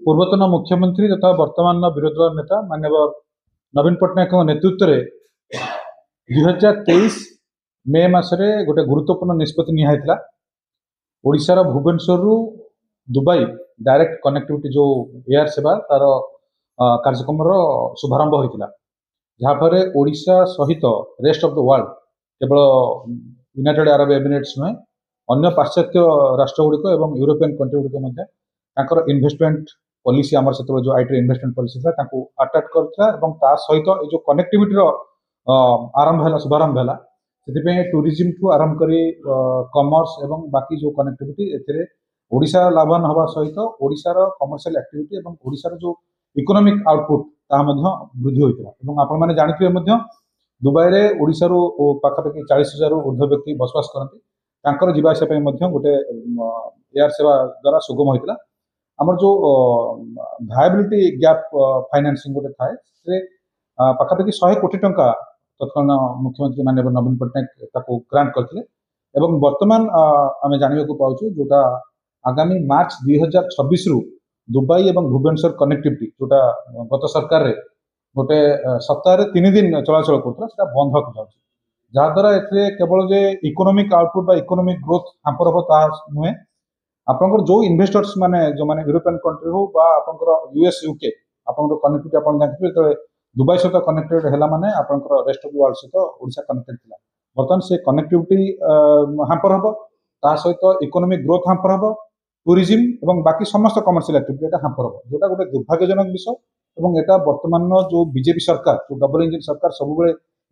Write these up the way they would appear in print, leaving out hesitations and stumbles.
पूर्वतन मुख्यमंत्री तथा वर्तमान विरोधी दल नेता माननीय नवीन पट्टनायक नेतृत्व में 2023 मे मसरे गोटे गुरुत्वपूर्ण निष्पत्ति निया ओडिशार भुवनेश्वर रु दुबई डायरेक्ट कनेक्टिविटी जो एयर सेवा तार कार्यक्रम शुभारंभ होता जहाँफल ओडिशा सहित रेस्ट ऑफ द वर्ल्ड केवल यूनाइटेड अरब एमिरेट्स नुहे अन्य पाश्चात्य राष्ट्रगुड़िक और यूरोपियन कंट्री गुड़िक इन्वेस्टमेंट पॉलिसी आमर से जो आईटी इन्वेस्टमेंट पॉलिसी था अट्राक्ट करता सहित जो कनेक्टिविटी आरंभ है शुभारंभ है से टूरिज्म ठू आरंभ कर कमर्स एवं बाकी जो कनेक्टिविटी एशा लाभवान हवा सहित ओडिशार कमर्शियल एक्टिविटी और ओडिशार जो इकोनॉमिक आउटपुट ताहा वृद्धि होता आपण मैंने जानते दुबई में ओडिशार पाखापाखि 40,000 ऊर्ध्व व्यक्ति बसवास करती जीवासा गोटे एयर सेवा द्वारा सुगम होता आमर जो भायबिलिटी गैप फाइनेंसिंग गोटे थाए पाखापाखि 100 कोटी टंका तत्कालीन मुख्यमंत्री माननीय नवीन पट्टनायक ग्रांट करते वर्तमान आम जानवा पाचु जोटा आगामी मार्च 2026 रु दुबई और भुवनेश्वर कनेक्टिविटी जोटा गत सरकार रे गोटे सप्ताह 3 दिन चलाचल करता बंद होगा जाऊँगी जहाद्वारा केवल जे इकोनॉमिक आउटपुट इकोनॉमिक ग्रोथ हाम्पर हम नुहे आपंकर जो इन्वेस्टर्स माने जो माने यूरोपियन कंट्री हो आपंकर यूएस यूके आपंकर कनेक्टिविटी आप जानते जो दुबई सहित कनेक्टेड है माने आपंकर रेस्ट ऑफ द वर्ल्ड सहित ओडिशा कनेक्टेड था बर्तमान से कनेक्टिविटी हाम्पर हम ता सहित इकोनॉमिक ग्रोथ हाम्पर हम टूरिज्म और बाकी समस्त कमर्शियल एक्टिविटी हाम्पर हम जोटा गोटे दुर्भाग्यजनक विषय और यहाँ बर्तमान जो बीजेपी सरकार जो डबल इंजिन सरकार सब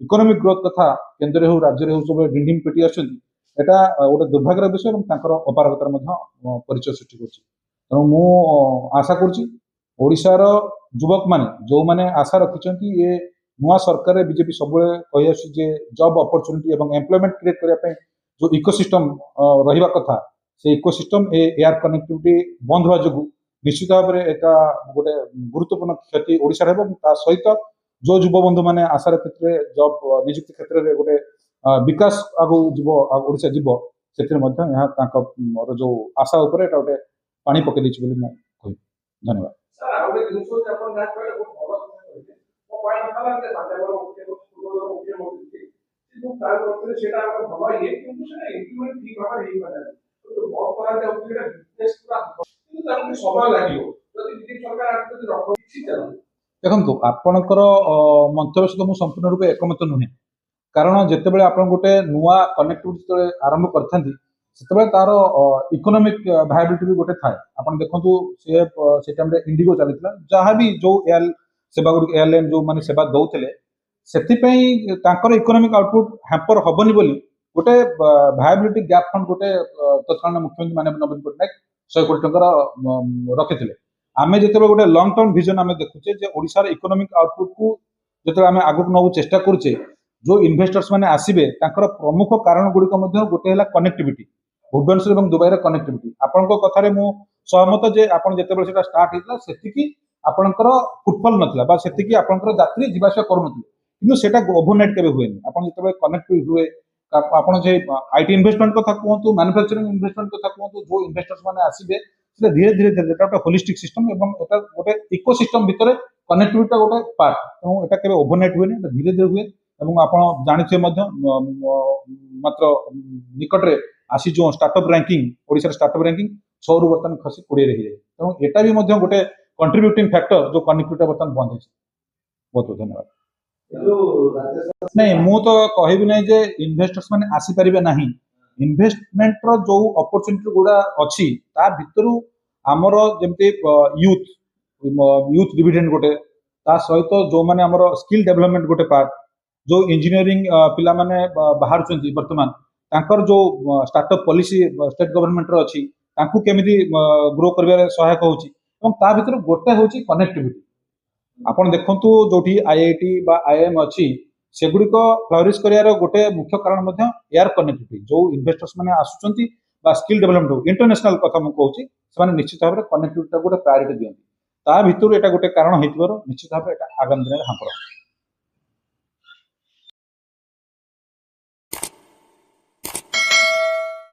इकोनॉमिक ग्रोथ कथा केन्द्र हो राज्य हो सब डिंडिम पिटी आटा गोटे दुर्भाग्यर विषय और अपारगतार परिचय सृष्टि कर मु आशा करुशार युवक मैंने जो मैंने आशा रखिंट ये नुआ सरकार बीजेपी सब कही आसे जॉब अपॉर्चुनिटी और एम्प्लॉयमेंट क्रिएट करने जो इकोसिस्टम रहा कथा से इकोसिस्टम एयर कनेक्टिविटी बंद होगा जो निश्चित भाव में एक गोटे गुरुत्वपूर्ण क्षति ओडिशा सहित जो युव बंधु मैंने आशार क्षेत्र में जॉब नियुक्ति क्षेत्र में गोटे विकास आगु जीव ओडिशा जीव से जो आशा उपर गोटे पानी पकई धन्यवाद देखो आपणकर मंतव्य सहित मुझे संपूर्ण रूप एकमत नुहे कारण जितेबाला आप गोटे नुआ कनेक्टिविटी आरंभ करते तार इकोनॉमिक भायबिलिटी भी गोटे थाए आप देखो से टाइम इंडिगो चलता जहाँ भी जो एयर सेवा गुड़ एयरलाइन जो मैंने सेवा दौले से इकोनॉमिक आउटपुट हैम्पर हेनी बोली गोटे भायबिलिटी गैप फंड गोटे तत्कालीन मुख्यमंत्री माननीय नवीन पट्टनायक 100 कोटी टंका रखी आमे जिते गोटे लंग टर्म विजन आम देखुचे ओडिशार इकोनॉमिक आउटपुट को जो आम आगक नबू चेष्टा करुचे जो इन्वेस्टर्स मैंने आसबे प्रमुख कारण गुड़िक गोटे है कनेक्टिविटी भुवनेश्वर और दुबई कनेक्टिविटी आपण कथार मु सहमत जे आपन जिते स्टार्ट होता से आपणकर फुटफल नाला से यात्री जीवासा करूँ सेटा ओभरनाइट के हुए जिते कनेक्ट हुए आपन जे आईटी इन्वेस्टमेंट कथा कहतु मैन्युफैक्चरिंग इन्वेस्टमेंट कथा कहतु जो इन्वेस्टर्स मैंने आसबे से धीरे धीरे धीरे गोटे होलिस्टिक सिस्टम और गोटे इकोसिस्टम भितर कनेक्टिविटी गोटे पार्ट तेणु यहाँ के ओभरनाइट हुए धीरे धीरे हुए और आप जानते मात्र निकट में आसी जो startup ranking Odisha startup ranking 100 रु बर्तमान खसी 20 रही जाए तेणु यहाँ भी गोटे कंट्रीब्यूटिंग फैक्टर जो कनेक्टिविटी बर्तमान बंद है बहुत बहुत धन्यवाद नहीं मु तो कहबी ना जे इन्वेस्टर्स मैंने आसीपारे ना इन्वेस्टमेंट रो जो अपॉर्चुनिटी गुड़ा अच्छी ता भितर आमर जमती यूथ डिविडेंड गोटे ता सहित जो मैंने आमर स्किल डेवलपमेंट गोटे पार्ट जो इंजीनियरिंग पिला माने बाहर वर्तमान तांकर जो स्टार्टअप पॉलिसी स्टेट गवर्नमेंट रो अच्छी तांकु केमिति ग्रो करबे सहायक होची एवं ता भितर गोटे होची कनेक्टिविटी आपण देखंतु जोठी आईआईटी बा आईएम अच्छी सेगुड़िक फ्लोरिश करार गोटे मुख्य कारण एयर कनेक्टिविटी जो इन्वेस्टर्स मैंने आसुचंती बा स्किल डेवलपमेंट इंटरनेशनल कथा मुझे कहूँ से निश्चित भाव में कनेक्टिविटी गोटे प्रायोरिटी दिखती ता भितर एटा गोटे कारण होइतिबार निश्चित भाव आगामी दिन में हाम्पर